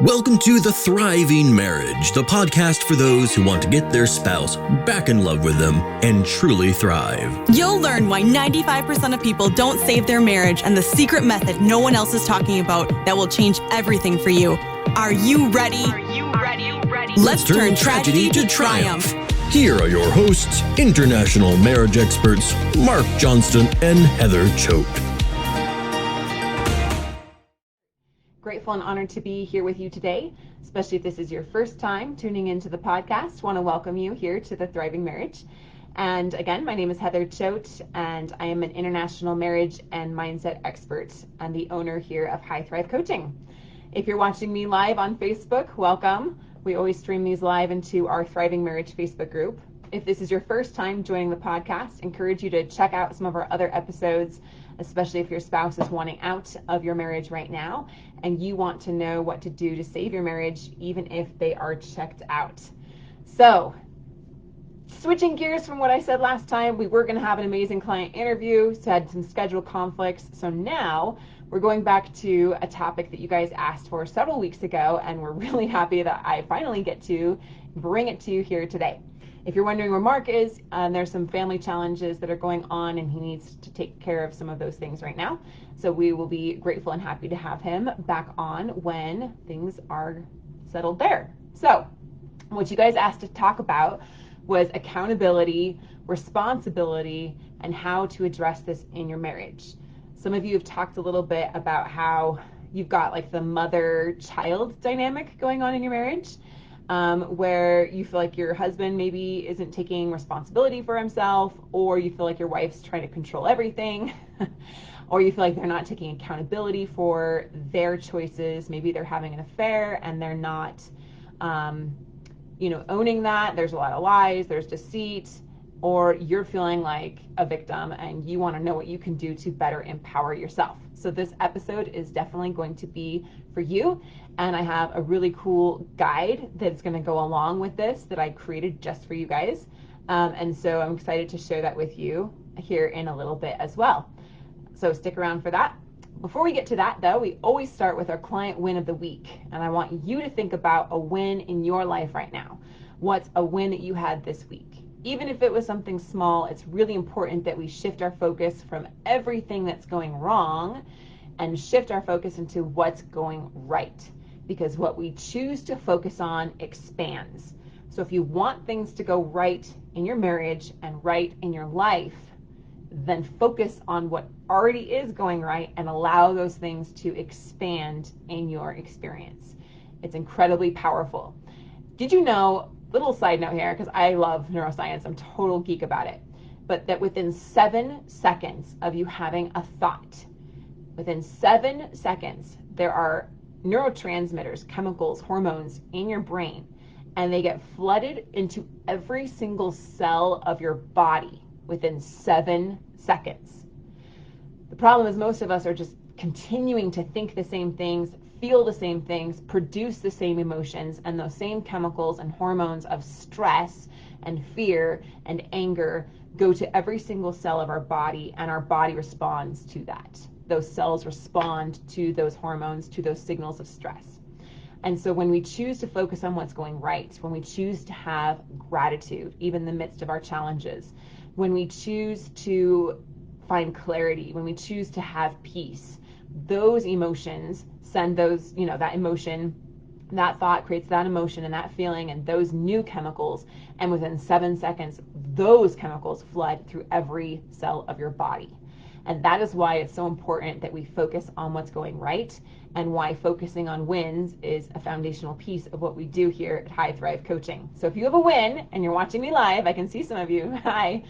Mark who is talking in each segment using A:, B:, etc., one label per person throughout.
A: Welcome to The Thriving Marriage, the podcast for those who want to get their spouse back in love with them and truly thrive.
B: You'll learn why 95% of people don't save their marriage and the secret method no one else is talking about that will change everything for you. Are you ready? Let's turn tragedy to triumph.
A: Here are your hosts, international marriage experts, Marc Johnston and Heather Choate.
C: Grateful and honored to be here with you today, especially if this is your first time tuning into the podcast. Want to welcome you here to The Thriving Marriage. And again, my name is Heather Choate, and I am an international marriage and mindset expert and the owner here of High Thrive Coaching. If you're watching me live on Facebook, welcome. We always stream these live into our Thriving Marriage Facebook group. If this is your first time joining the podcast, encourage you to check out some of our other episodes, especially if your spouse is wanting out of your marriage right now and you want to know what to do to save your marriage, even if they are checked out. So, switching gears from what I said last time, we were going to have an amazing client interview, so had some schedule conflicts. So now we're going back to a topic that you guys asked for several weeks ago, and we're really happy that I finally get to bring it to you here today. If you're wondering where Marc is, there's some family challenges that are going on and he needs to take care of some of those things right now. So we will be grateful and happy to have him back on when things are settled there. So what you guys asked to talk about was accountability, responsibility, and how to address this in your marriage. Some of you have talked a little bit about how you've got like the mother-child dynamic going on in your marriage. Where you feel like your husband maybe isn't taking responsibility for himself, or you feel like your wife's trying to control everything, or you feel like they're not taking accountability for their choices. Maybe they're having an affair and they're not, owning that. There's a lot of lies, there's deceit, or you're feeling like a victim and you want to know what you can do to better empower yourself. So this episode is definitely going to be for you. And I have a really cool guide that's going to go along with this that I created just for you guys. And so I'm excited to share that with you here in a little bit as well. So stick around for that. Before we get to that though, we always start with our client win of the week. And I want you to think about a win in your life right now. What's a win that you had this week? Even if it was something small, it's really important that we shift our focus from everything that's going wrong and shift our focus into what's going right. Because what we choose to focus on expands. So if you want things to go right in your marriage and right in your life, then focus on what already is going right and allow those things to expand in your experience. It's incredibly powerful. Did you know, little side note here, because I love neuroscience, I'm a total geek about it, but that within 7 seconds of you having a thought, within 7 seconds, there are neurotransmitters, chemicals, hormones in your brain, and they get flooded into every single cell of your body within 7 seconds. The problem is most of us are just continuing to think the same things, feel the same things, produce the same emotions, and those same chemicals and hormones of stress and fear and anger go to every single cell of our body, and our body responds to that. Those cells respond to those hormones, to those signals of stress. And so when we choose to focus on what's going right, when we choose to have gratitude, even in the midst of our challenges, when we choose to find clarity, when we choose to have peace, those emotions send those, that emotion, that thought creates that emotion and that feeling and those new chemicals. And within 7 seconds, those chemicals flood through every cell of your body. And that is why it's so important that we focus on what's going right, and why focusing on wins is a foundational piece of what we do here at High Thrive Coaching. So if you have a win and you're watching me live, I can see some of you, hi,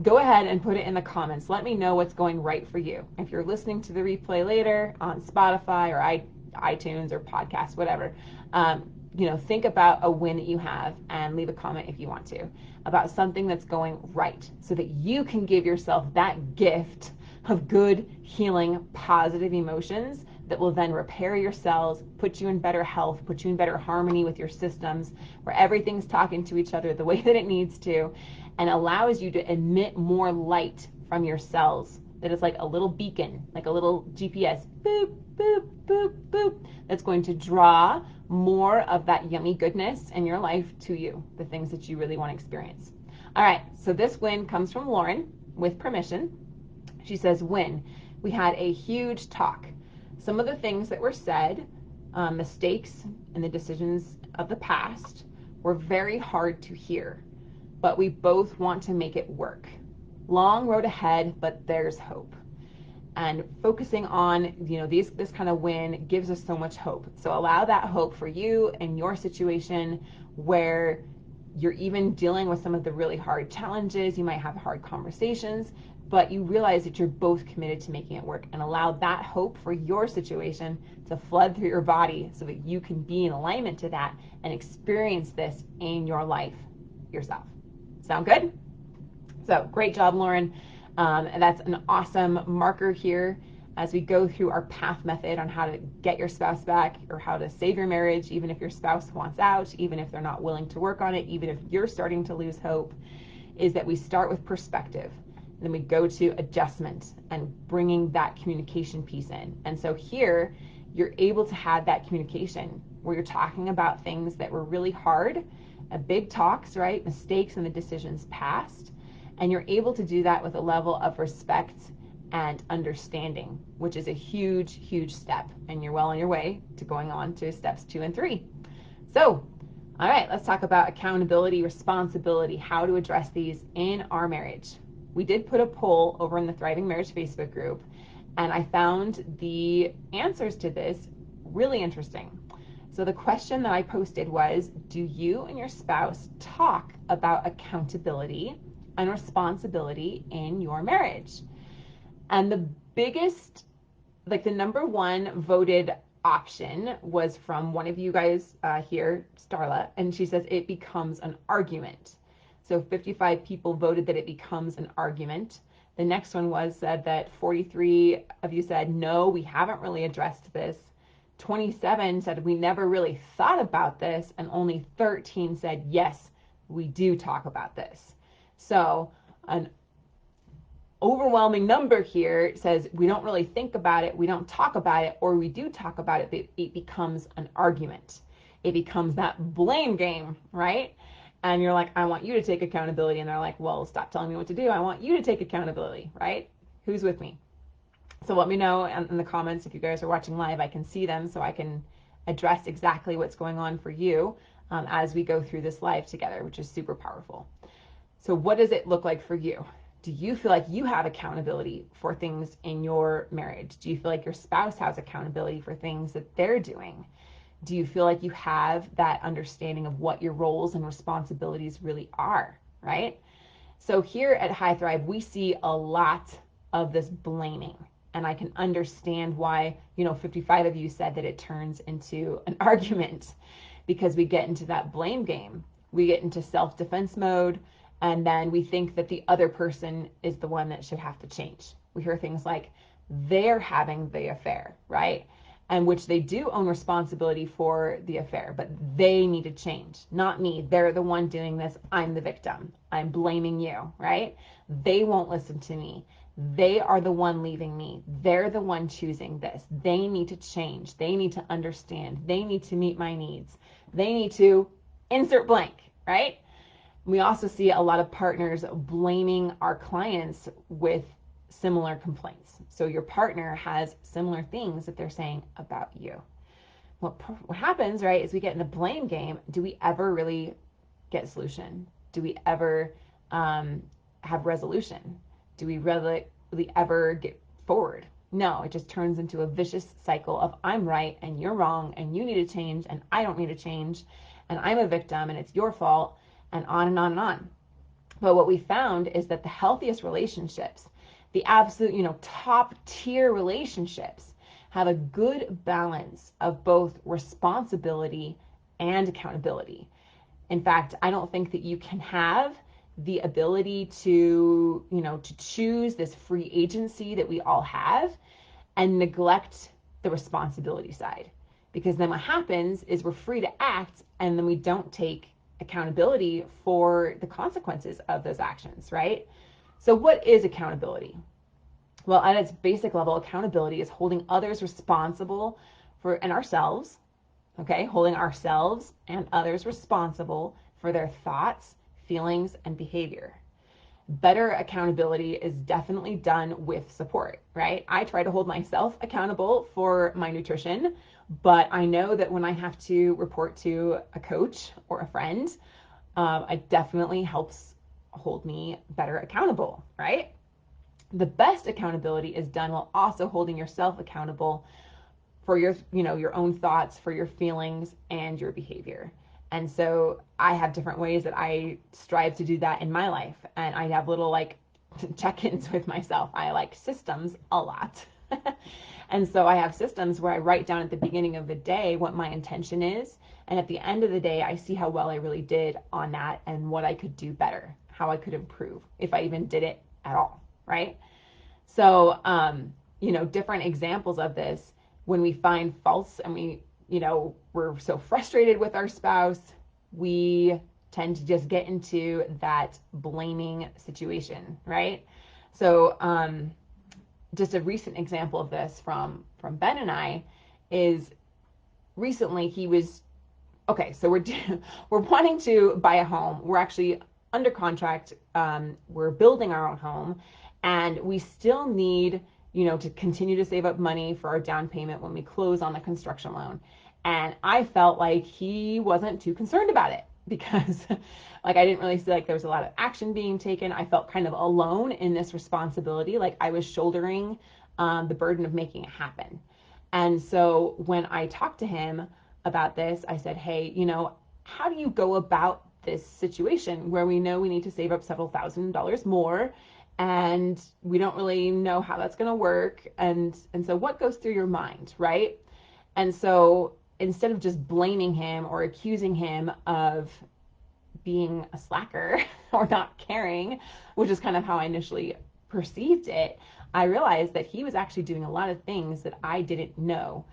C: go ahead and put it in the comments. Let me know what's going right for you. If you're listening to the replay later on Spotify or iTunes or podcast, whatever, think about a win that you have and leave a comment if you want to about something that's going right, so that you can give yourself that gift of good, healing, positive emotions that will then repair your cells, put you in better health, put you in better harmony with your systems, where everything's talking to each other the way that it needs to, and allows you to emit more light from your cells. That is like a little beacon, like a little GPS, boop, boop, boop, boop, that's going to draw more of that yummy goodness in your life to you, the things that you really want to experience. All right, so this win comes from Lauren with permission. She says, win, we had a huge talk. Some of the things that were said, mistakes and the decisions of the past, were very hard to hear, but we both want to make it work. Long road ahead, but there's hope. And focusing on, this kind of win gives us so much hope. So allow that hope for you and your situation where you're even dealing with some of the really hard challenges. You might have hard conversations, but you realize that you're both committed to making it work, and allow that hope for your situation to flood through your body so that you can be in alignment to that and experience this in your life yourself. Sound good? So great job, Lauren. And that's an awesome marker here as we go through our path method on how to get your spouse back, or how to save your marriage, even if your spouse wants out, even if they're not willing to work on it, even if you're starting to lose hope, is that we start with perspective. Then we go to adjustment and bringing that communication piece in. And so here, you're able to have that communication where you're talking about things that were really hard, big talks, right? Mistakes and the decisions past. And you're able to do that with a level of respect and understanding, which is a huge, huge step. And you're well on your way to going on to steps 2 and 3. So, all right, let's talk about accountability, responsibility, how to address these in our marriage. We did put a poll over in the Thriving Marriage Facebook group, and I found the answers to this really interesting. So the question that I posted was, do you and your spouse talk about accountability and responsibility in your marriage? And the biggest, the number one voted option was from one of you guys here, Starla, and she says it becomes an argument. So 55 people voted that it becomes an argument. The next one said that 43 of you said, no, we haven't really addressed this. 27 said we never really thought about this, and only 13 said, yes, we do talk about this. So an overwhelming number here says we don't really think about it, we don't talk about it, or we do talk about it, but it becomes an argument. It becomes that blame game, right? And you're like, I want you to take accountability. And they're like, well, stop telling me what to do. I want you to take accountability, right? Who's with me? So let me know in the comments if you guys are watching live. I can see them so I can address exactly what's going on for you as we go through this live together, which is super powerful. So what does it look like for you? Do you feel like you have accountability for things in your marriage? Do you feel like your spouse has accountability for things that they're doing? Do you feel like you have that understanding of what your roles and responsibilities really are, right? So here at High Thrive, we see a lot of this blaming. And I can understand why, 55 of you said that it turns into an argument, because we get into that blame game. We get into self-defense mode, and then we think that the other person is the one that should have to change. We hear things like, they're having the affair, right? And which they do own responsibility for the affair, but they need to change, not me. They're the one doing this. I'm the victim. I'm blaming you, right? They won't listen to me. They are the one leaving me. They're the one choosing this. They need to change. They need to understand. They need to meet my needs. They need to insert blank, right? We also see a lot of partners blaming our clients with similar complaints. So your partner has similar things that they're saying about you. What happens, right, is we get in the blame game. Do we ever really get a solution? Do we ever have resolution? Do we really ever get forward? No, it just turns into a vicious cycle of I'm right and you're wrong and you need to change and I don't need to change and I'm a victim and it's your fault, and on and on and on. But what we found is that the healthiest relationships, the absolute, top tier relationships, have a good balance of both responsibility and accountability. In fact, I don't think that you can have the ability to, to choose this free agency that we all have and neglect the responsibility side. Because then what happens is we're free to act, and then we don't take accountability for the consequences of those actions, right? So what is accountability? Well, at its basic level, accountability is holding others responsible for, and ourselves, Okay, holding ourselves and others responsible for their thoughts, feelings, and behavior. Better accountability is definitely done with support, right? I try to hold myself accountable for my nutrition, but I know that when I have to report to a coach or a friend, it definitely helps hold me better accountable, right? The best accountability is done while also holding yourself accountable for your own thoughts, for your feelings, and your behavior. And so I have different ways that I strive to do that in my life. And I have little like check-ins with myself. I like systems a lot. And so I have systems where I write down at the beginning of the day what my intention is. And at the end of the day, I see how well I really did on that and what I could do better, how I could improve, if I even did it at all, right? So, different examples of this, when we find faults and we're so frustrated with our spouse, we tend to just get into that blaming situation, right? So, just a recent example of this from Ben and I is recently he was, okay, so we're wanting to buy a home. We're actually under contract. We're building our own home, and we still need, to continue to save up money for our down payment when we close on the construction loan. And I felt like he wasn't too concerned about it because like I didn't really feel like there was a lot of action being taken. I felt kind of alone in this responsibility, like I was shouldering the burden of making it happen. And so when I talked to him about this, I said, hey, how do you go about this situation where we know we need to save up several $1,000s more and we don't really know how that's going to work? And so what goes through your mind, right? And so instead of just blaming him or accusing him of being a slacker or not caring, which is kind of how I initially perceived it, I realized that he was actually doing a lot of things that I didn't know.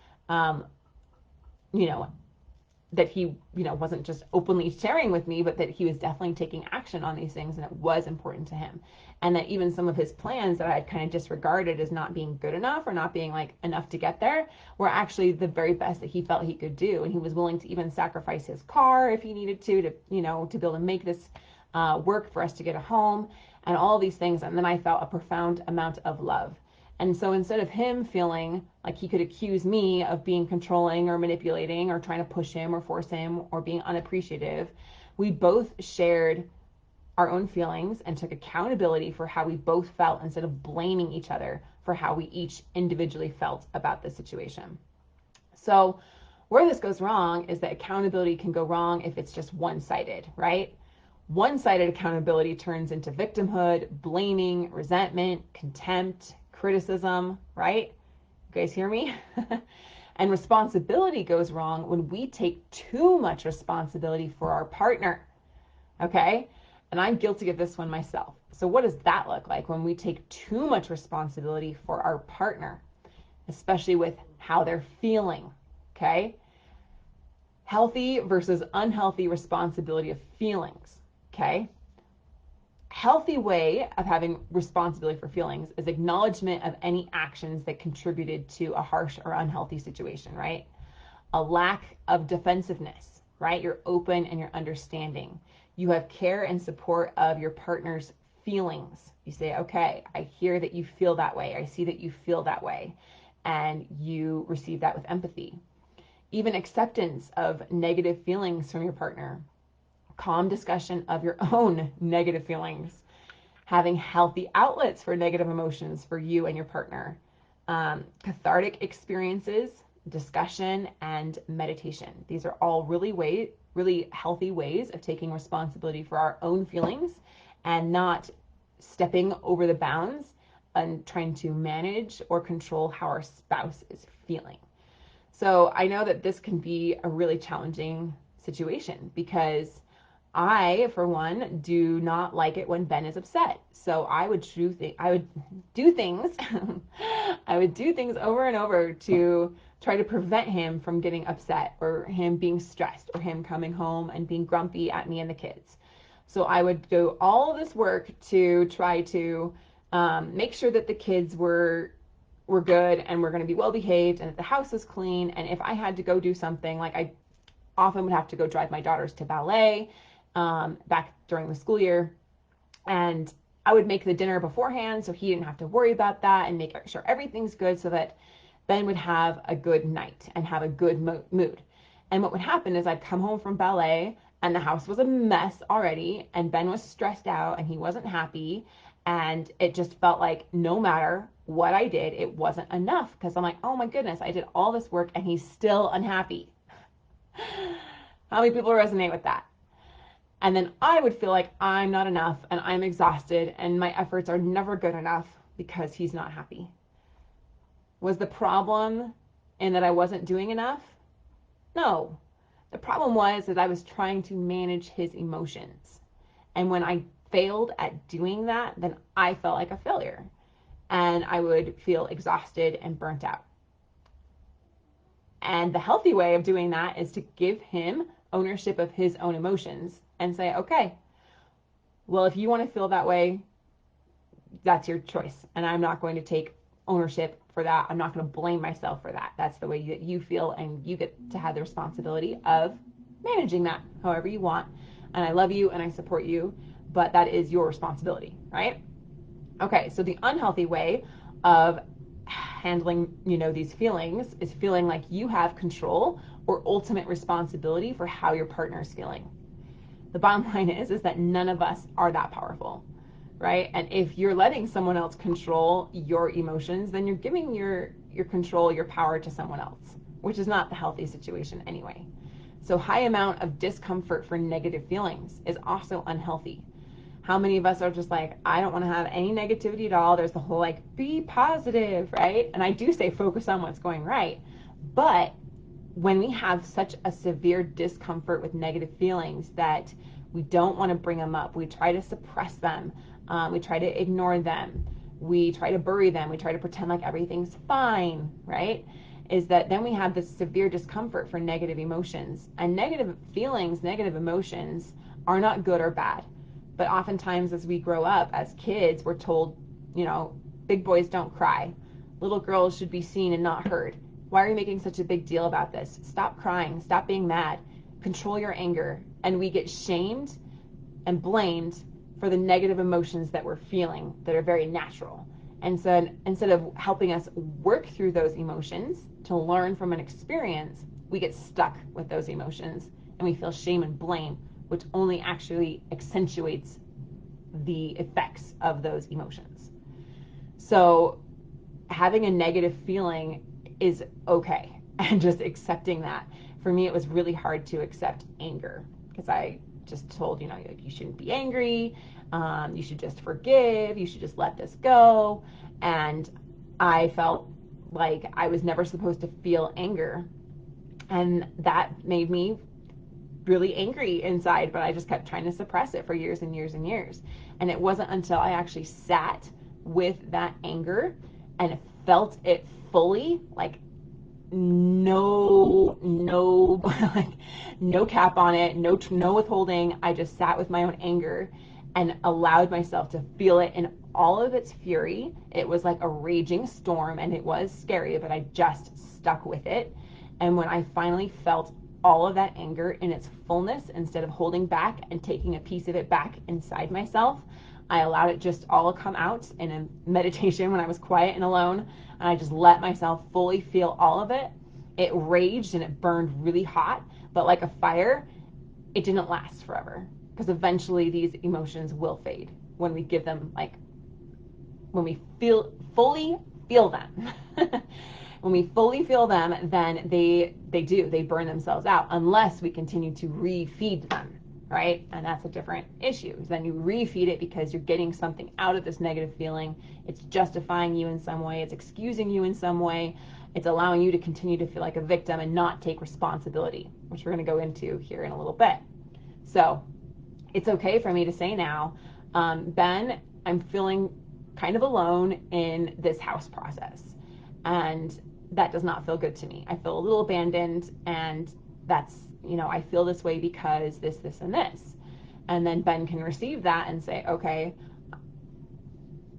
C: That he, wasn't just openly sharing with me, but that he was definitely taking action on these things and it was important to him. And that even some of his plans that I had kind of disregarded as not being good enough or not being like enough to get there were actually the very best that he felt he could do. And he was willing to even sacrifice his car if he needed to be able to make this work for us to get a home and all these things. And then I felt a profound amount of love. And so instead of him feeling like he could accuse me of being controlling or manipulating or trying to push him or force him or being unappreciative, we both shared our own feelings and took accountability for how we both felt instead of blaming each other for how we each individually felt about the situation. So where this goes wrong is that accountability can go wrong if it's just one-sided, right? One-sided accountability turns into victimhood, blaming, resentment, contempt, criticism, right? You guys hear me? And responsibility goes wrong when we take too much responsibility for our partner, okay? And I'm guilty of this one myself. So what does that look like when we take too much responsibility for our partner, especially with how they're feeling, okay? Healthy versus unhealthy responsibility of feelings, okay? Healthy way of having responsibility for feelings is acknowledgement of any actions that contributed to a harsh or unhealthy situation, right? A lack of defensiveness, right? You're open and you're understanding. You have care and support of your partner's feelings. You say, okay, I hear that you feel that way. I see that you feel that way. And you receive that with empathy. Even acceptance of negative feelings from your partner. Calm discussion of your own negative feelings, having healthy outlets for negative emotions for you and your partner, cathartic experiences, discussion, and meditation. These are all really healthy ways of taking responsibility for our own feelings and not stepping over the bounds and trying to manage or control how our spouse is feeling. So I know that this can be a really challenging situation because I, for one, do not like it when Ben is upset. So I would do things I would do things over and over to try to prevent him from getting upset or him being stressed or him coming home and being grumpy at me and the kids. So I would do all this work to try to make sure that the kids were were good and were going to be well behaved and that the house was clean. And if I had to go do something, like I often would have to go drive my daughters to ballet back during the school year, and I would make the dinner beforehand so he didn't have to worry about that, and make sure everything's good so that Ben would have a good night and have a good mood. And what would happen is I'd come home from ballet and the house was a mess already, and Ben was stressed out and he wasn't happy, and it just felt like no matter what I did, it wasn't enough, because I'm like, oh my goodness, I did all this work and he's still unhappy. How many people resonate with that? And then I would feel like I'm not enough and I'm exhausted and my efforts are never good enough because he's not happy. Was the problem in that I wasn't doing enough? No. The problem was that I was trying to manage his emotions. And when I failed at doing that, then I felt like a failure. And I would feel exhausted and burnt out. And the healthy way of doing that is to give him ownership of his own emotions and say, okay, well, if you want to feel that way, that's your choice. And I'm not going to take ownership for that. I'm not going to blame myself for that. That's the way that you feel, and you get to have the responsibility of managing that however you want. And I love you and I support you, but that is your responsibility, right? Okay, so the unhealthy way of handling, these feelings is feeling like you have control or ultimate responsibility for how your partner is feeling. The bottom line is that none of us are that powerful, right? And if you're letting someone else control your emotions, then you're giving your control, your power to someone else, which is not the healthy situation anyway. So high amount of discomfort for negative feelings is also unhealthy. How many of us are just like, I don't want to have any negativity at all. There's the whole like, be positive, right? And I do say focus on what's going right. But when we have such a severe discomfort with negative feelings that we don't want to bring them up, we try to suppress them, we try to ignore them, we try to bury them, we try to pretend like everything's fine, right? Is that then we have this severe discomfort for negative emotions. And negative feelings, negative emotions are not good or bad. But oftentimes as we grow up as kids, we're told, big boys don't cry. Little girls should be seen and not heard. Why are you making such a big deal about this? Stop crying. Stop being mad. Control your anger. And we get shamed and blamed for the negative emotions that we're feeling that are very natural. And so instead of helping us work through those emotions to learn from an experience, we get stuck with those emotions and we feel shame and blame, which only actually accentuates the effects of those emotions. So having a negative feeling is okay, and just accepting that. For me, it was really hard to accept anger, because I just told, you shouldn't be angry, you should just forgive, you should just let this go. And I felt like I was never supposed to feel anger, and that made me really angry inside, but I just kept trying to suppress it for years and years and years. And it wasn't until I actually sat with that anger and felt it fully, like no like no cap on it, no withholding. I just sat with my own anger and allowed myself to feel it in all of its fury. It was like a raging storm, and it was scary, but I just stuck with it. And when I finally felt all of that anger in its fullness, instead of holding back and taking a piece of it back inside myself, I allowed it just all to come out in a meditation when I was quiet and alone, and I just let myself fully feel all of it. It raged and it burned really hot, but like a fire, it didn't last forever, because eventually these emotions will fade when we give them, like, when we fully feel them. When we fully feel them, then they burn themselves out, unless we continue to refeed them, right? And that's a different issue. Then you refeed it because you're getting something out of this negative feeling. It's justifying you in some way. It's excusing you in some way. It's allowing you to continue to feel like a victim and not take responsibility, which we're going to go into here in a little bit. So it's okay for me to say now, Ben, I'm feeling kind of alone in this house process. And that does not feel good to me. I feel a little abandoned, and that's, I feel this way because this, and this. And then Ben can receive that and say, okay,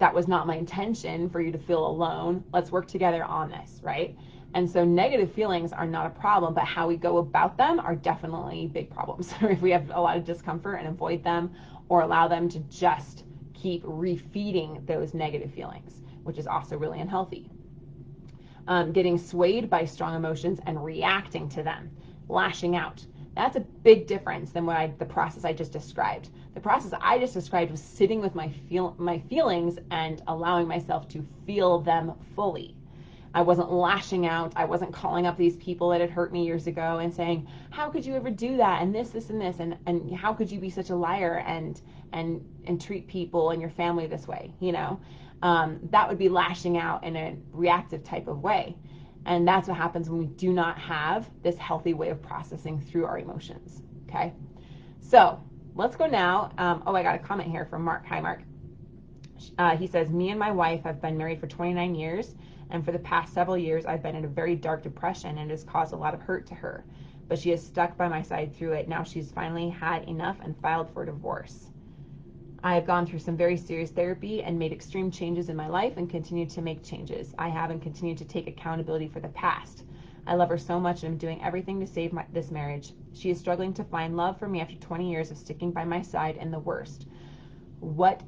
C: that was not my intention for you to feel alone. Let's work together on this, right? And so negative feelings are not a problem, but how we go about them are definitely big problems. If we have a lot of discomfort and avoid them, or allow them to just keep refeeding those negative feelings, which is also really unhealthy. Getting swayed by strong emotions and reacting to them, lashing out. That's a big difference than the process I just described. The process I just described was sitting with my feelings and allowing myself to feel them fully. I wasn't lashing out. I wasn't calling up these people that had hurt me years ago and saying, how could you ever do that? And this, and this, and how could you be such a liar and treat people and your family this way? That would be lashing out in a reactive type of way. And that's what happens when we do not have this healthy way of processing through our emotions. Okay. So let's go now. I got a comment here from Marc. Hi, Marc. He says, me and my wife have been married for 29 years. And for the past several years, I've been in a very dark depression and it has caused a lot of hurt to her. But she has stuck by my side through it. Now she's finally had enough and filed for divorce. I have gone through some very serious therapy and made extreme changes in my life and continue to make changes. I have and continue to take accountability for the past. I love her so much and I'm doing everything to save this marriage. She is struggling to find love for me after 20 years of sticking by my side in the worst. What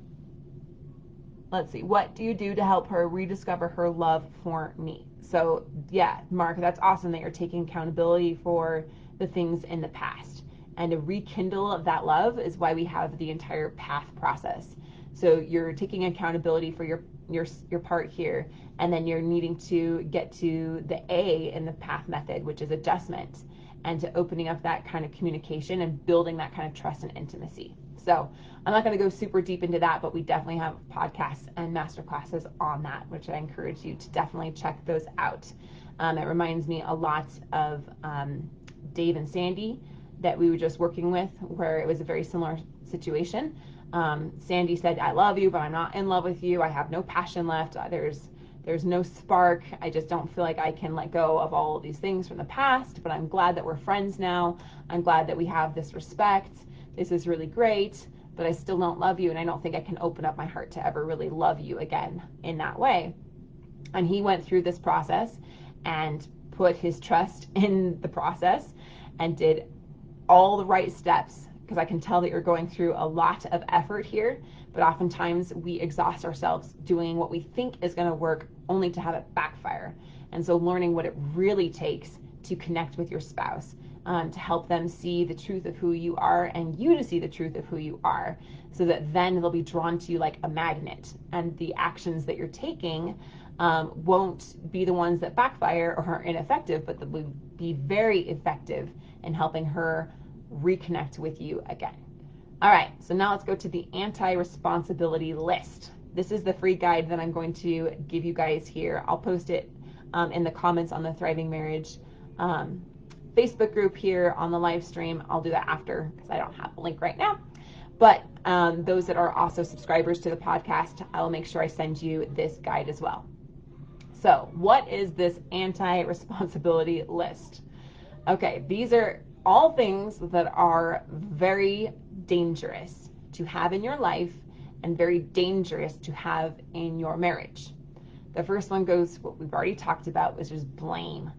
C: do you do to help her rediscover her love for me? So yeah, Marc, that's awesome that you're taking accountability for the things in the past. And to rekindle that love is why we have the entire path process. So you're taking accountability for your part here, and then you're needing to get to the A in the path method, which is adjustment, and to opening up that kind of communication and building that kind of trust and intimacy. So I'm not going to go super deep into that, but we definitely have podcasts and masterclasses on that, which I encourage you to definitely check those out. It reminds me a lot of Dave and Sandy that we were just working with, where it was a very similar situation. Sandy said, I love you, but I'm not in love with you. I have no passion left. There's no spark. I just don't feel like I can let go of all of these things from the past, but I'm glad that we're friends now. I'm glad that we have this respect. This is really great, but I still don't love you, and I don't think I can open up my heart to ever really love you again in that way. And he went through this process and put his trust in the process and did all the right steps, because I can tell that you're going through a lot of effort here, but oftentimes we exhaust ourselves doing what we think is going to work only to have it backfire. And so learning what it really takes to connect with your spouse, to help them see the truth of who you are and you to see the truth of who you are, so that then they'll be drawn to you like a magnet, and the actions that you're taking won't be the ones that backfire or are ineffective, but that will be very effective in helping her reconnect with you again. All right, so now let's go to the anti-responsibility list. This is the free guide that I'm going to give you guys here. I'll post it in the comments on the Thriving Marriage Facebook group here on the live stream. I'll do that after because I don't have a link right now. But those that are also subscribers to the podcast, I will make sure I send you this guide as well. So what is this anti-responsibility list? Okay, these are all things that are very dangerous to have in your life and very dangerous to have in your marriage. The first one goes what we've already talked about, which is blame.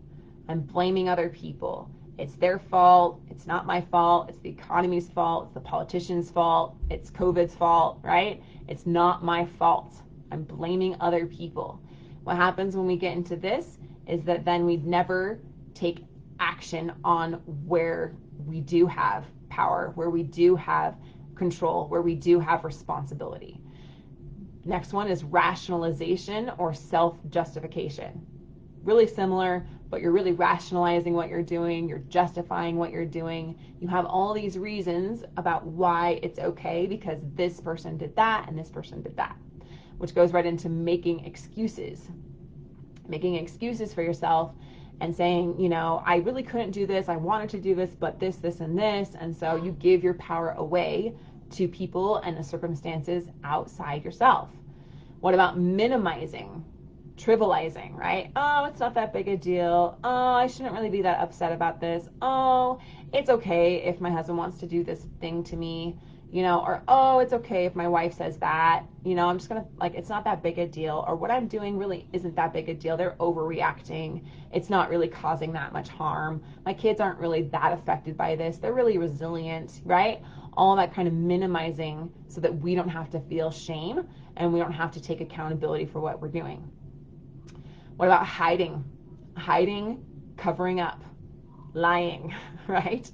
C: I'm blaming other people. It's their fault. It's not my fault. It's the economy's fault. It's the politician's fault. It's COVID's fault, right? It's not my fault. I'm blaming other people. What happens when we get into this is that then we never take action on where we do have power, where we do have control, where we do have responsibility. Next one is rationalization or self-justification. Really similar, but you're really rationalizing what you're doing, you're justifying what you're doing. You have all these reasons about why it's okay because this person did that and this person did that, which goes right into making excuses. Making excuses for yourself and saying, I really couldn't do this, I wanted to do this, but this, and this, and so you give your power away to people and the circumstances outside yourself. What about minimizing, trivializing, right? Oh, it's not that big a deal. Oh, I shouldn't really be that upset about this. Oh, it's okay if my husband wants to do this thing to me. or, oh, it's okay if my wife says that, I'm just gonna, like, it's not that big a deal, or what I'm doing really isn't that big a deal. They're overreacting. It's not really causing that much harm. My kids aren't really that affected by this. They're really resilient, right? All that kind of minimizing so that we don't have to feel shame and we don't have to take accountability for what we're doing. What about hiding? Hiding, covering up, lying, right?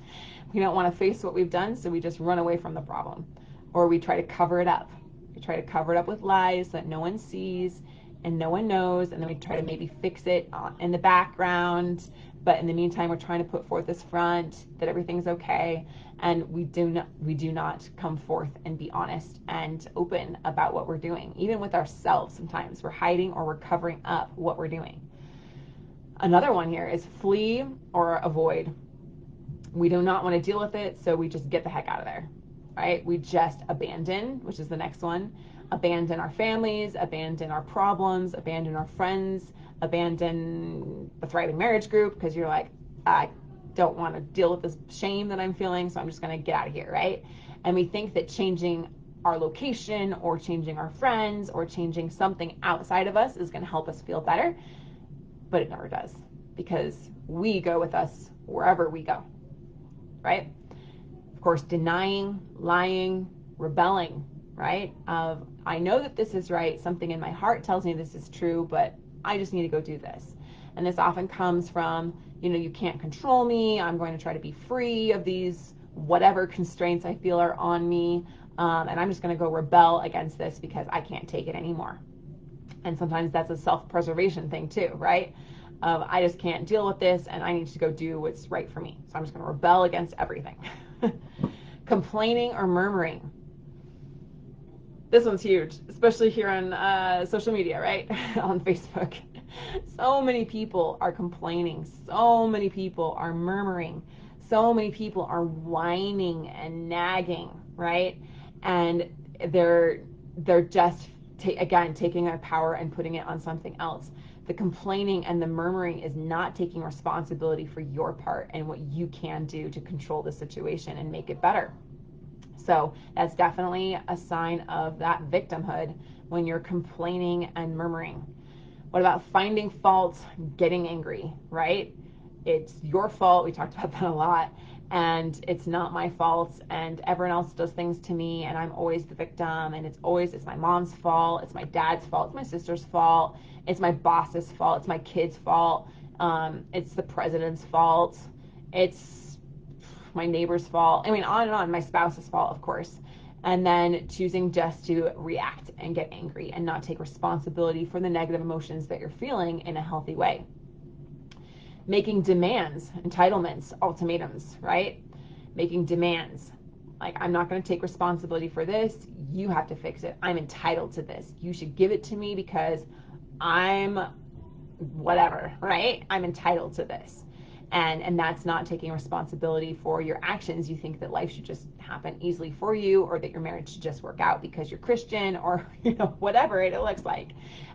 C: We don't want to face what we've done, so we just run away from the problem. Or we try to cover it up. We try to cover it up with lies that no one sees and no one knows, and then we try to maybe fix it in the background. But in the meantime, we're trying to put forth this front that everything's okay, and we do not come forth and be honest and open about what we're doing. Even with ourselves, sometimes we're hiding or we're covering up what we're doing. Another one here is flee or avoid. We do not want to deal with it, so we just get the heck out of there, right? We just abandon, which is the next one. Abandon our families, abandon our problems, abandon our friends, abandon the Thriving Marriage group, because you're like, I don't want to deal with this shame that I'm feeling, so I'm just going to get out of here, right? And we think that changing our location or changing our friends or changing something outside of us is going to help us feel better, but it never does, because we go with us wherever we go, right? Of course, denying, lying, rebelling, right? I know that this is right. Something in my heart tells me this is true, but I just need to go do this. And this often comes from, you can't control me. I'm going to try to be free of these whatever constraints I feel are on me. And I'm just going to go rebel against this because I can't take it anymore. And sometimes that's a self-preservation thing too, right? I just can't deal with this and I need to go do what's right for me. So I'm just going to rebel against everything. Complaining or murmuring. This one's huge, especially here on social media, right? On Facebook. So many people are complaining. So many people are murmuring. So many people are whining and nagging, right? And they're just, again, taking their power and putting it on something else. The complaining and the murmuring is not taking responsibility for your part and what you can do to control the situation and make it better. So that's definitely a sign of that victimhood when you're complaining and murmuring. What about finding fault, getting angry, right? It's your fault. We talked about that a lot. And it's not my fault. And everyone else does things to me. And I'm always the victim. And it's my mom's fault. It's my dad's fault. It's my sister's fault. It's my boss's fault. It's my kid's fault. It's the president's fault. It's my neighbor's fault. I mean, on and on. My spouse's fault, of course. And then choosing just to react and get angry and not take responsibility for the negative emotions that you're feeling in a healthy way. Making demands, entitlements, ultimatums, right? Making demands. Like, I'm not going to take responsibility for this. You have to fix it. I'm entitled to this. You should give it to me because I'm whatever, right? I'm entitled to this. And that's not taking responsibility for your actions. You think that life should just happen easily for you, or that your marriage should just work out because you're Christian, or whatever it looks like,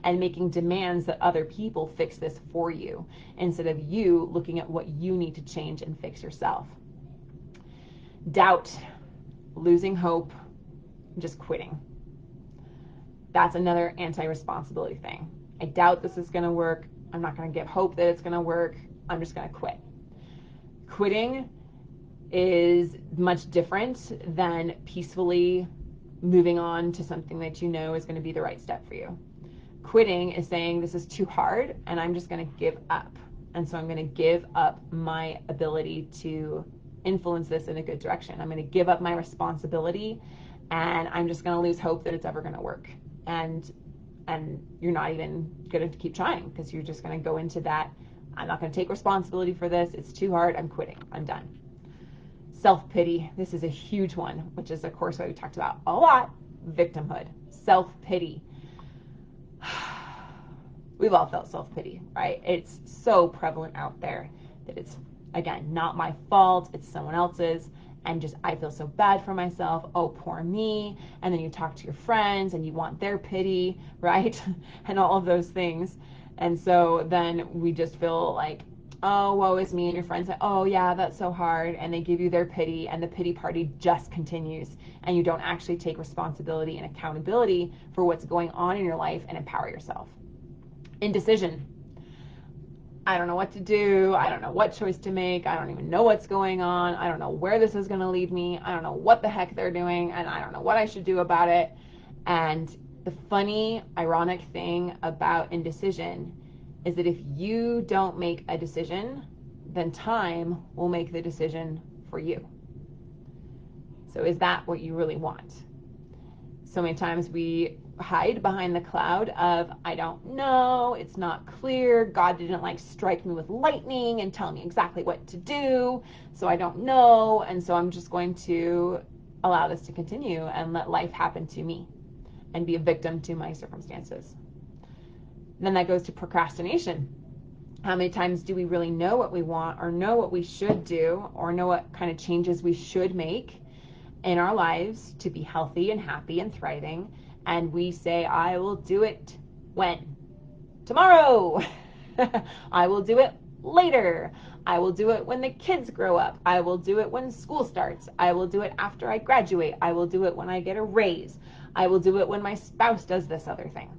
C: and making demands that other people fix this for you instead of you looking at what you need to change and fix yourself. Doubt, losing hope, just quitting. That's another anti-responsibility thing. I doubt this is going to work. I'm not going to give hope that it's going to work. I'm just going to quit. Quitting is much different than peacefully moving on to something that you know is going to be the right step for you. Quitting is saying, this is too hard and I'm just going to give up. And so I'm going to give up my ability to influence this in a good direction. I'm going to give up my responsibility and I'm just going to lose hope that it's ever going to work. And you're not even going to keep trying because you're just going to go into that, I'm not going to take responsibility for this. It's too hard. I'm quitting. I'm done. Self-pity. This is a huge one, which is, of course, what we talked about a lot. Victimhood. Self-pity. We've all felt self-pity, right? It's so prevalent out there that it's, again, not my fault. It's someone else's. And just, I feel so bad for myself. Oh, poor me. And then you talk to your friends and you want their pity, right? And all of those things. And so then we just feel like oh, woe is me, and your friends say, oh yeah, that's so hard, and they give you their pity, and the pity party just continues, and you don't actually take responsibility and accountability for what's going on in your life and empower yourself. Indecision. I don't know what to do. I don't know what choice to make. I don't even know what's going on. I don't know where this is going to lead me. I don't know what the heck they're doing, and I don't know what I should do about it. And the funny, ironic thing about indecision is that if you don't make a decision, then time will make the decision for you. So is that what you really want? So many times we hide behind the cloud of, I don't know, it's not clear, God didn't like strike me with lightning and tell me exactly what to do, so I don't know, and so I'm just going to allow this to continue and let life happen to me and be a victim to my circumstances. Then that goes to procrastination. How many times do we really know what we want, or know what we should do, or know what kind of changes we should make in our lives to be healthy and happy and thriving, and we say, I will do it when? Tomorrow. I will do it later. I will do it when the kids grow up. I will do it when school starts. I will do it after I graduate. I will do it when I get a raise. I will do it when my spouse does this other thing.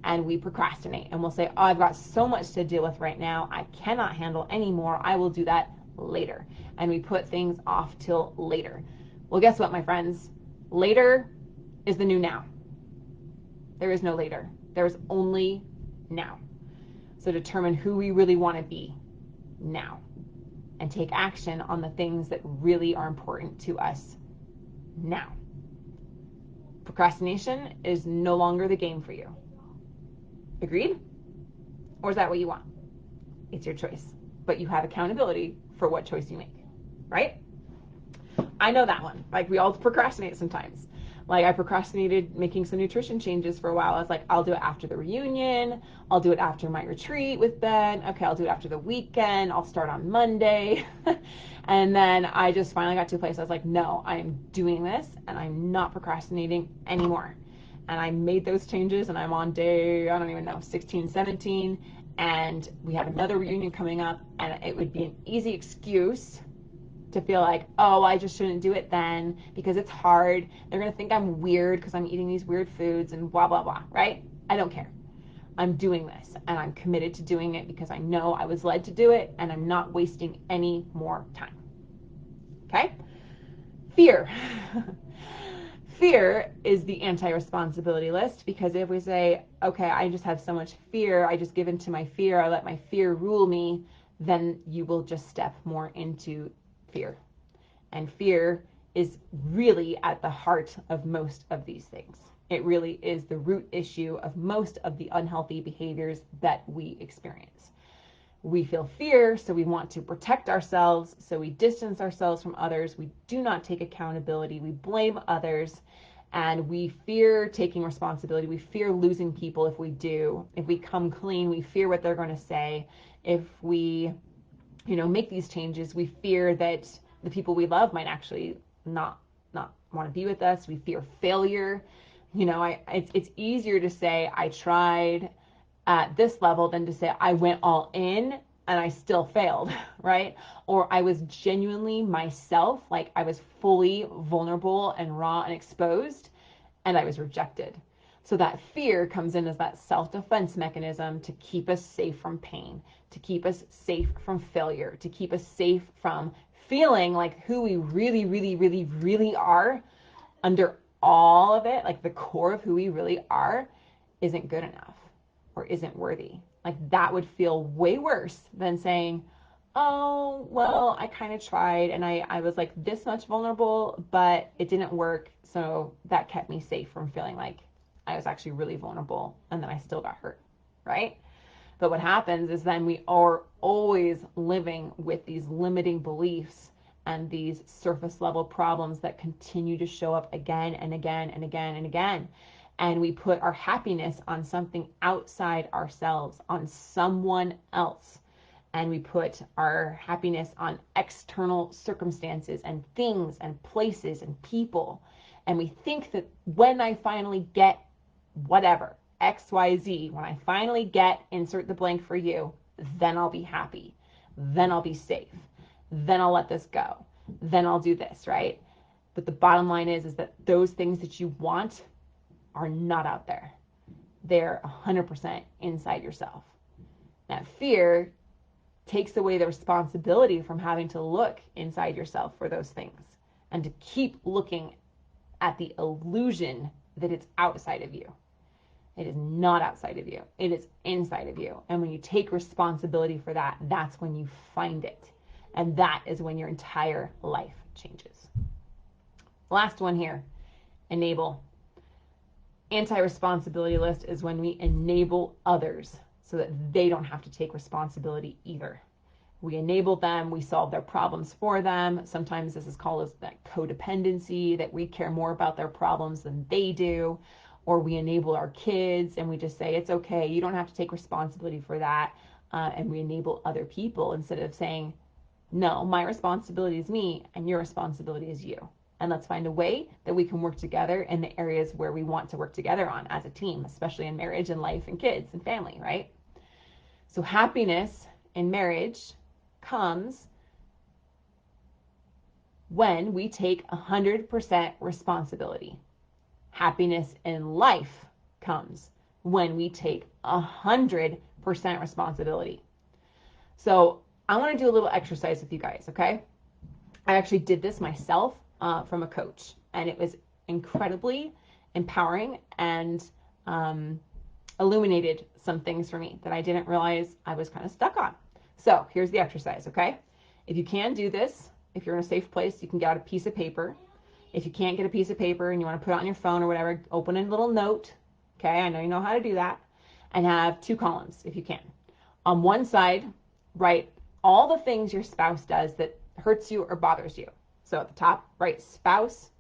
C: And we procrastinate, and we'll say, oh, I've got so much to deal with right now, I cannot handle anymore, I will do that later. And we put things off till later. Well, guess what, my friends? Later is the new now. There is no later. There is only now. So determine who we really want to be now, and take action on the things that really are important to us now. Procrastination is no longer the game for you. Agreed? Or is that what you want? It's your choice. But you have accountability for what choice you make, right? I know that one. Like, we all procrastinate sometimes. Like, I procrastinated making some nutrition changes for a while. I was like, I'll do it after the reunion. I'll do it after my retreat with Ben. Okay, I'll do it after the weekend. I'll start on Monday. And then I just finally got to a place I was like, no, I'm doing this, and I'm not procrastinating anymore. And I made those changes, and I'm on day, I don't even know, 16, 17. And we have another reunion coming up, and it would be an easy excuse to feel like, oh, I just shouldn't do it then because it's hard. They're going to think I'm weird because I'm eating these weird foods and blah, blah, blah, right? I don't care. I'm doing this, and I'm committed to doing it because I know I was led to do it, and I'm not wasting any more time. Okay? Fear. Fear is the anti-responsibility list, because if we say, okay, I just have so much fear, I just give in to my fear, I let my fear rule me, then you will just step more into fear. And fear is really at the heart of most of these things. It really is the root issue of most of the unhealthy behaviors that we experience. We feel fear, so we want to protect ourselves, so we distance ourselves from others. We do not take accountability. We blame others, and we fear taking responsibility. We fear losing people if we do. If we come clean, we fear what they're going to say. If we, make these changes, we fear that the people we love might actually not want to be with us. We fear failure. It's easier to say I tried at this level than to say I went all in and I still failed, right? Or I was genuinely myself, like I was fully vulnerable and raw and exposed, and I was rejected. So that fear comes in as that self-defense mechanism to keep us safe from pain, to keep us safe from failure, to keep us safe from feeling like who we really, really, really, really are under all of it, like the core of who we really are, isn't good enough or isn't worthy. Like, that would feel way worse than saying, oh, well, I kind of tried and I was like this much vulnerable, but it didn't work. So that kept me safe from feeling like I was actually really vulnerable and then I still got hurt, right? But what happens is then we are always living with these limiting beliefs and these surface level problems that continue to show up again and again and again and again. And we put our happiness on something outside ourselves, on someone else. And we put our happiness on external circumstances and things and places and people. And we think that when I finally get whatever, XYZ, when I finally get insert the blank for you, then I'll be happy. then I'll be safe. Then I'll let this go. Then I'll do this, right? But the bottom line is that those things that you want are not out there. They're 100% inside yourself. That fear takes away the responsibility from having to look inside yourself for those things and to keep looking at the illusion that it's outside of you. It is not outside of you. It is inside of you. And when you take responsibility for that, that's when you find it. And that is when your entire life changes. Last one here, enable. Anti-responsibility list is when we enable others so that they don't have to take responsibility either. We enable them, we solve their problems for them. Sometimes this is called as that codependency, that we care more about their problems than they do. Or we enable our kids and we just say, it's okay, you don't have to take responsibility for that. And we enable other people instead of saying, no, my responsibility is me and your responsibility is you. And let's find a way that we can work together in the areas where we want to work together on as a team, especially in marriage and life and kids and family, right? So happiness in marriage comes when we take 100% responsibility. Happiness in life comes when we take 100% responsibility. So I want to do a little exercise with you guys, okay? I actually did this myself from a coach, and it was incredibly empowering and illuminated some things for me that I didn't realize I was kind of stuck on. So here's the exercise, okay? If you can do this, if you're in a safe place, you can get out a piece of paper. If you can't get a piece of paper and you want to put it on your phone or whatever, open a little note, okay? I know you know how to do that. And have 2 columns if you can. On one side, write all the things your spouse does that hurts you or bothers you. So at the top, write spouse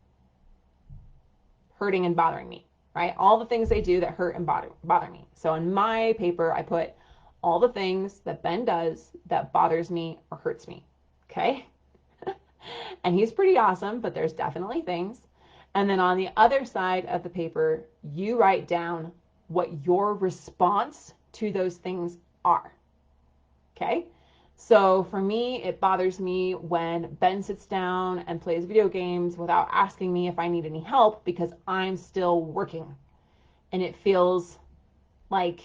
C: hurting and bothering me, right? All the things they do that hurt and bother me. So in my paper, I put all the things that Ben does that bothers me or hurts me, okay? And he's pretty awesome, but there's definitely things. And then on the other side of the paper, you write down what your response to those things are, okay? So for me, it bothers me when Ben sits down and plays video games without asking me if I need any help because I'm still working. And it feels like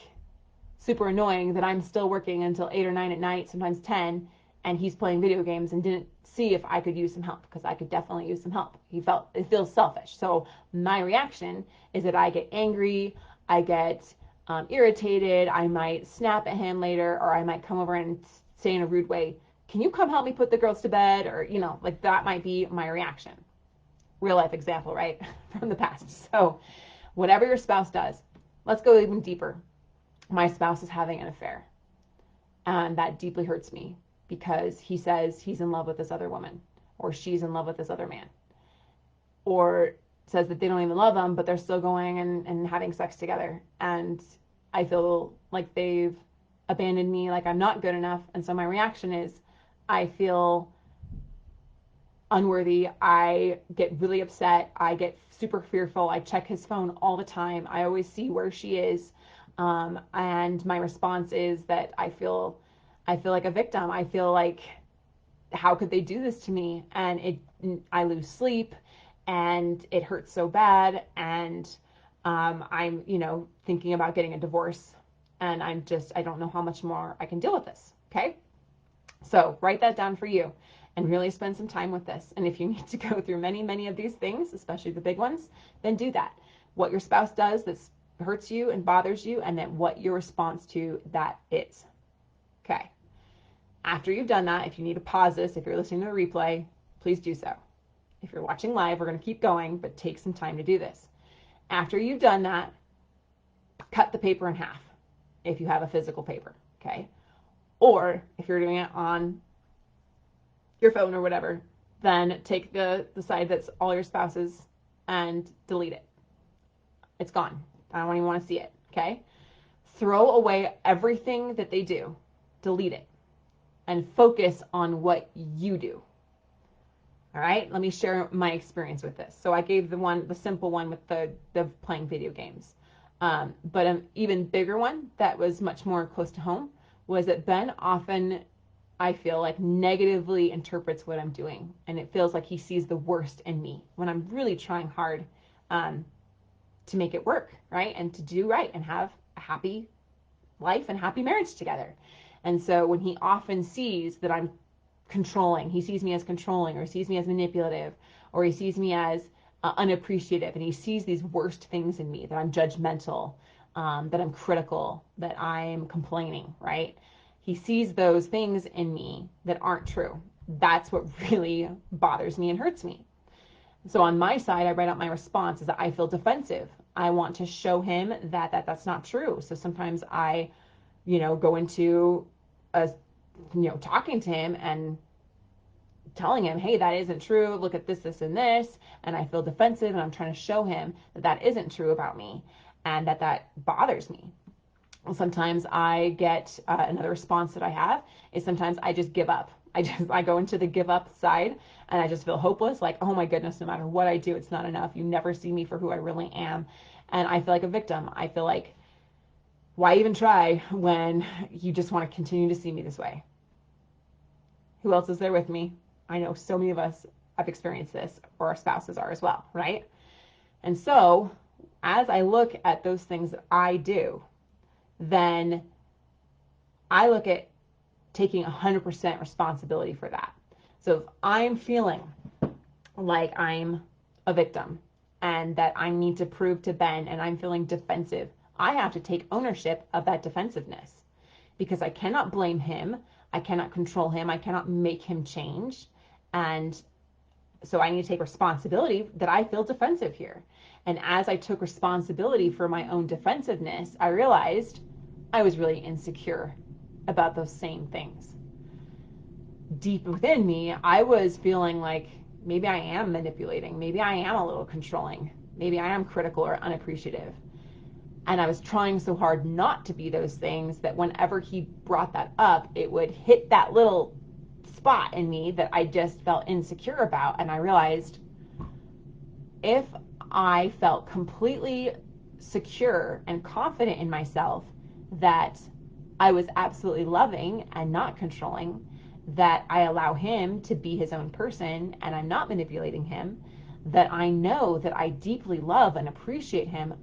C: super annoying that I'm still working until 8 or 9 at night, sometimes 10, and he's playing video games and didn't see if I could use some help, because I could definitely use some help. It feels selfish. So my reaction is that I get angry, I get irritated, I might snap at him later, or I might come over and say in a rude way, can you come help me put the girls to bed? Or, like that might be my reaction. Real life example, right? From the past. So whatever your spouse does, let's go even deeper. My spouse is having an affair, and that deeply hurts me because he says he's in love with this other woman, or she's in love with this other man, or says that they don't even love him, but they're still going and having sex together. And I feel like they've abandoned me, like I'm not good enough. And so my reaction is I feel unworthy. I get really upset. I get super fearful. I check his phone all the time. I always see where she is. And my response is that I feel like a victim. I feel like, how could they do this to me? And I lose sleep and it hurts so bad. And I'm, thinking about getting a divorce, and I don't know how much more I can deal with this. Okay. So write that down for you and really spend some time with this. And if you need to go through many, many of these things, especially the big ones, then do that. What your spouse does that hurts you and bothers you, and then what your response to that is. Okay. After you've done that, if you need to pause this, if you're listening to the replay, please do so. If you're watching live, we're going to keep going, but take some time to do this. After you've done that, cut the paper in half if you have a physical paper, okay? Or if you're doing it on your phone or whatever, then take the side that's all your spouse's and delete it. It's gone. I don't even want to see it, okay? Throw away everything that they do. Delete it. And focus on what you do. All right, let me share my experience with this. So I gave the simple one with the playing video games. But an even bigger one that was much more close to home was that Ben often I feel like, negatively interprets what I'm doing. And it feels like he sees the worst in me when I'm really trying hard to make it work, right? And to do right and have a happy life and happy marriage together. And so when he often sees that I'm controlling, he sees me as controlling, or sees me as manipulative, or he sees me as unappreciative, and he sees these worst things in me, that I'm judgmental, that I'm critical, that I'm complaining, right? He sees those things in me that aren't true. That's what really bothers me and hurts me. So on my side, I write out my response is that I feel defensive. I want to show him that that's not true. So sometimes I, go into talking to him and telling him, hey, that isn't true. Look at this, this, and this. And I feel defensive, and I'm trying to show him that that isn't true about me and that bothers me. Sometimes I get another response that I have is sometimes I just give up. I go into the give up side, and I just feel hopeless. Like, oh my goodness, no matter what I do, it's not enough. You never see me for who I really am. And I feel like a victim. I feel like, why even try when you just want to continue to see me this way? Who else is there with me? I know so many of us have experienced this, or our spouses are as well, right? And so as I look at those things that I do, then I look at taking 100% responsibility for that. So if I'm feeling like I'm a victim and that I need to prove to Ben, and I'm feeling defensive, I have to take ownership of that defensiveness, because I cannot blame him. I cannot control him. I cannot make him change. And so I need to take responsibility that I feel defensive here. And as I took responsibility for my own defensiveness, I realized I was really insecure about those same things. Deep within me, I was feeling like maybe I am manipulating. Maybe I am a little controlling. Maybe I am critical or unappreciative. And I was trying so hard not to be those things that whenever he brought that up, it would hit that little spot in me that I just felt insecure about. And I realized if I felt completely secure and confident in myself that I was absolutely loving and not controlling, that I allow him to be his own person and I'm not manipulating him, that I know that I deeply love and appreciate him,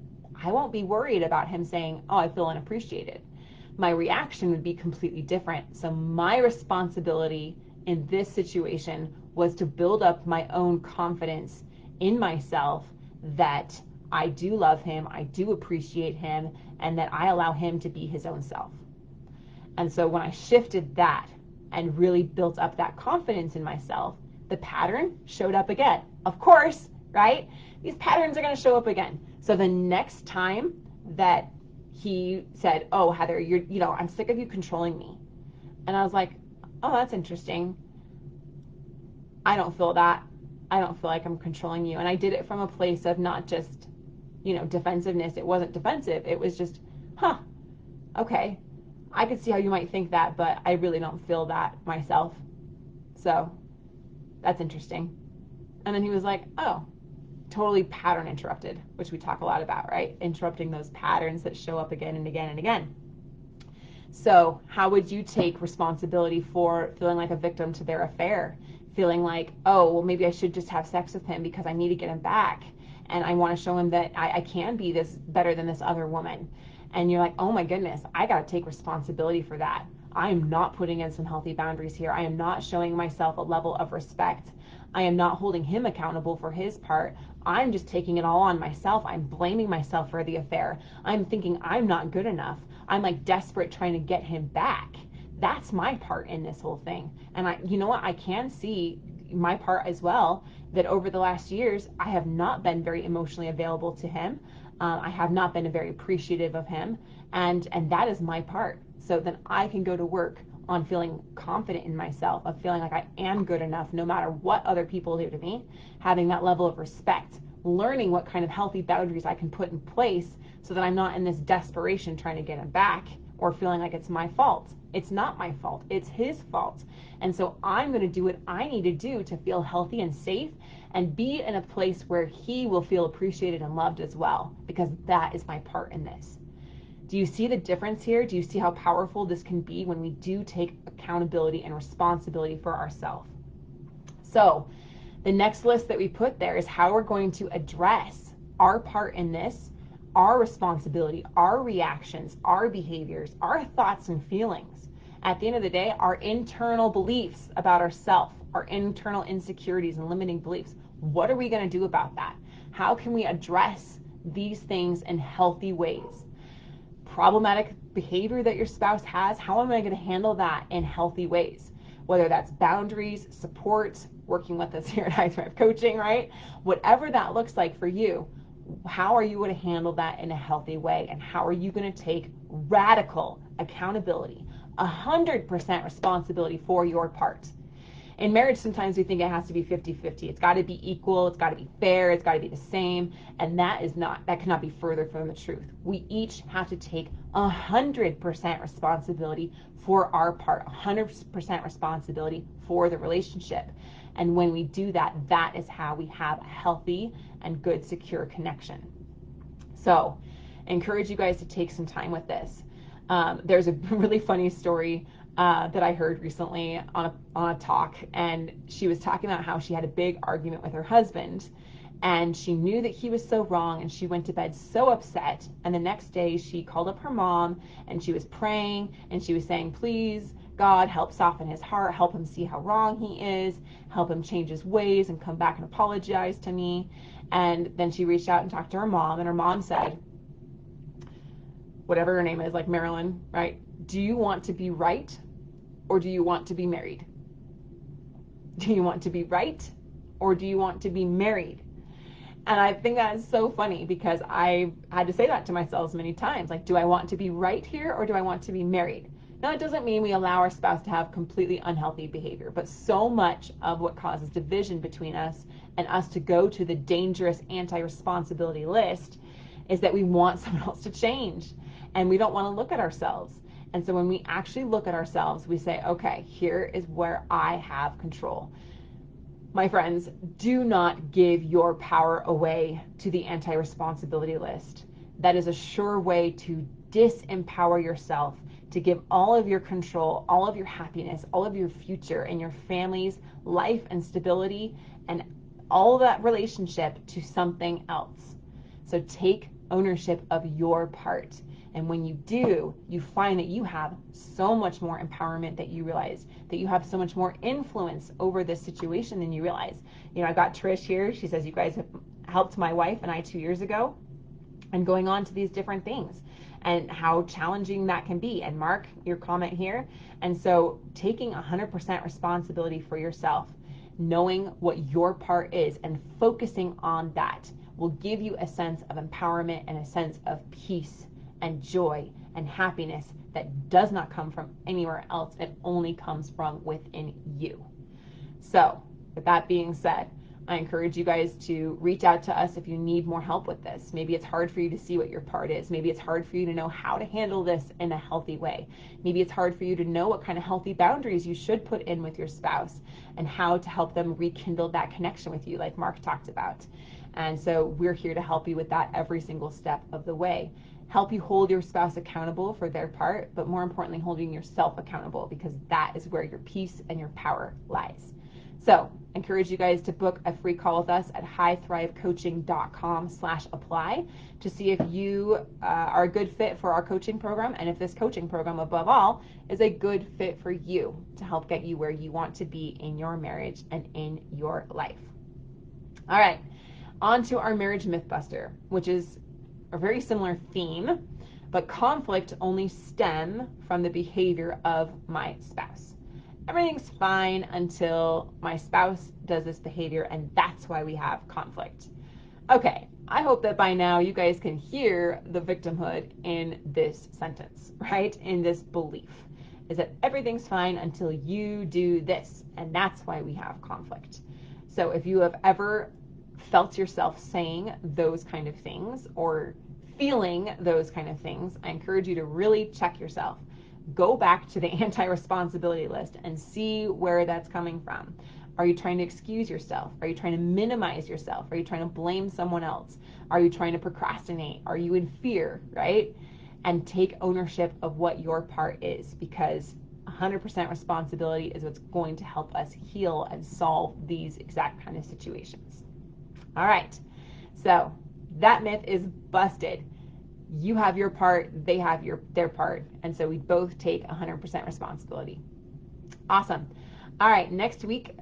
C: I won't be worried about him saying, oh, I feel unappreciated. My reaction would be completely different. So my responsibility in this situation was to build up my own confidence in myself that I do love him, I do appreciate him, and that I allow him to be his own self. And so when I shifted that and really built up that confidence in myself, the pattern showed up again. Of course, right? These patterns are going to show up again. So the next time that he said, oh, Heather, I'm sick of you controlling me. And I was like, oh, that's interesting. I don't feel that. I don't feel like I'm controlling you. And I did it from a place of not just, defensiveness. It wasn't defensive. It was just, okay. I could see how you might think that, but I really don't feel that myself. So that's interesting. And then he was like, oh, totally pattern interrupted, which we talk a lot about, right? Interrupting those patterns that show up again and again and again. So how would you take responsibility for feeling like a victim to their affair? Feeling like, oh, well, maybe I should just have sex with him because I need to get him back. And I want to show him that I can be this better than this other woman. And you're like, oh my goodness, I got to take responsibility for that. I am not putting in some healthy boundaries here. I am not showing myself a level of respect. I am not holding him accountable for his part. I'm just taking it all on myself. I'm blaming myself for the affair. I'm thinking I'm not good enough. I'm like desperate trying to get him back. That's my part in this whole thing. And you know what? I can see my part as well, that over the last years, I have not been very emotionally available to him. I have not been very appreciative of him. And that is my part. So then I can go to work on feeling confident in myself, of feeling like I am good enough no matter what other people do to me, having that level of respect, learning what kind of healthy boundaries I can put in place so that I'm not in this desperation trying to get him back or feeling like it's my fault. It's not my fault. It's his fault. And so I'm going to do what I need to do to feel healthy and safe and be in a place where he will feel appreciated and loved as well, because that is my part in this. Do you see the difference here? Do you see how powerful this can be when we do take accountability and responsibility for ourselves? So the next list that we put there is how we're going to address our part in this, our responsibility, our reactions, our behaviors, our thoughts and feelings. At the end of the day, our internal beliefs about ourselves, our internal insecurities and limiting beliefs. What are we going to do about that? How can we address these things in healthy ways? Problematic behavior that your spouse has, how am I going to handle that in healthy ways? Whether that's boundaries, support, working with us here at High Thrive Coaching, right? Whatever that looks like for you, how are you going to handle that in a healthy way? And how are you going to take radical accountability, 100% responsibility for your part? In marriage, sometimes we think it has to be 50-50. It's got to be equal. It's got to be fair. It's got to be the same. And that cannot be further from the truth. We each have to take 100% responsibility for our part, 100% responsibility for the relationship. And when we do that, that is how we have a healthy and good, secure connection. So I encourage you guys to take some time with this. There's a really funny story that I heard recently on a talk, and she was talking about how she had a big argument with her husband, and she knew that he was so wrong, and she went to bed so upset. And the next day she called up her mom, and she was praying, and she was saying, please, God, help soften his heart, help him see how wrong he is, help him change his ways and come back and apologize to me. And then she reached out and talked to her mom, and her mom said, whatever her name is, like Marilyn, right? Do you want to be right, or do you want to be married? Do you want to be right, or do you want to be married? And I think that is so funny, because I had to say that to myself many times. Like, do I want to be right here, or do I want to be married? Now, it doesn't mean we allow our spouse to have completely unhealthy behavior, but so much of what causes division between us and us to go to the dangerous anti-responsibility list is that we want someone else to change, and we don't want to look at ourselves. And so when we actually look at ourselves, we say, okay, here is where I have control. My friends, do not give your power away to the anti-responsibility list. That is a sure way to disempower yourself, to give all of your control, all of your happiness, all of your future and your family's life and stability and all of that relationship to something else. So take ownership of your part. And when you do, you find that you have so much more empowerment that you realize, that you have so much more influence over this situation than you realize. You know, I've got Trish here. She says, you guys have helped my wife and I 2 years ago, and going on to these different things and how challenging that can be. And Marc, your comment here. And so taking 100% responsibility for yourself, knowing what your part is and focusing on that will give you a sense of empowerment and a sense of peace and joy and happiness that does not come from anywhere else. It only comes from within you. So with that being said, I encourage you guys to reach out to us if you need more help with this. Maybe it's hard for you to see what your part is. Maybe it's hard for you to know how to handle this in a healthy way. Maybe it's hard for you to know what kind of healthy boundaries you should put in with your spouse and how to help them rekindle that connection with you, like Marc talked about. And so we're here to help you with that every single step of the way. Help you hold your spouse accountable for their part, but more importantly, holding yourself accountable, because that is where your peace and your power lies. So I encourage you guys to book a free call with us at highthrivecoaching.com/apply to see if you are a good fit for our coaching program, and if this coaching program, above all, is a good fit for you to help get you where you want to be in your marriage and in your life. All right, on to our marriage mythbuster, which is a very similar theme, but conflict only stem from the behavior of my spouse. Everything's fine until my spouse does this behavior, and that's why we have conflict. Okay, I hope that by now you guys can hear the victimhood in this sentence, right? In this belief, is that everything's fine until you do this, and that's why we have conflict. So if you have ever felt yourself saying those kind of things or feeling those kind of things, I encourage you to really check yourself. Go back to the anti-responsibility list and see where that's coming from. Are you trying to excuse yourself? Are you trying to minimize yourself? Are you trying to blame someone else? Are you trying to procrastinate? Are you in fear, right? and take ownership of what your part is, because 100% responsibility is what's going to help us heal and solve these exact kind of situations. All right, so that myth is busted. You have your part, they have their part, and so we both take 100% responsibility. Awesome. All right, next week,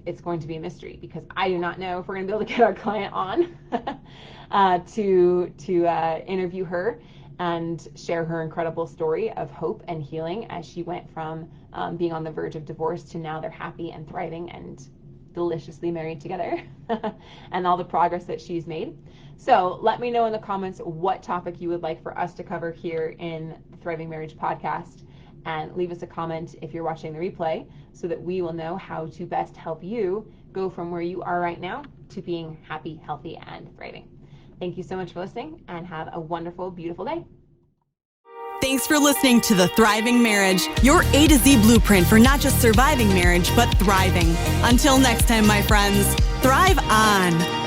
C: it's going to be a mystery because I do not know if we're going to be able to get our client on to interview her and share her incredible story of hope and healing as she went from being on the verge of divorce to now they're happy and thriving and deliciously married together and all the progress that she's made. So let me know in the comments what topic you would like for us to cover here in the Thriving Marriage podcast, and leave us a comment if you're watching the replay so that we will know how to best help you go from where you are right now to being happy, healthy, and thriving. Thank you so much for listening, and have a wonderful, beautiful day.
B: Thanks for listening to The Thriving Marriage, your A to Z blueprint for not just surviving marriage, but thriving. Until next time, my friends, thrive on.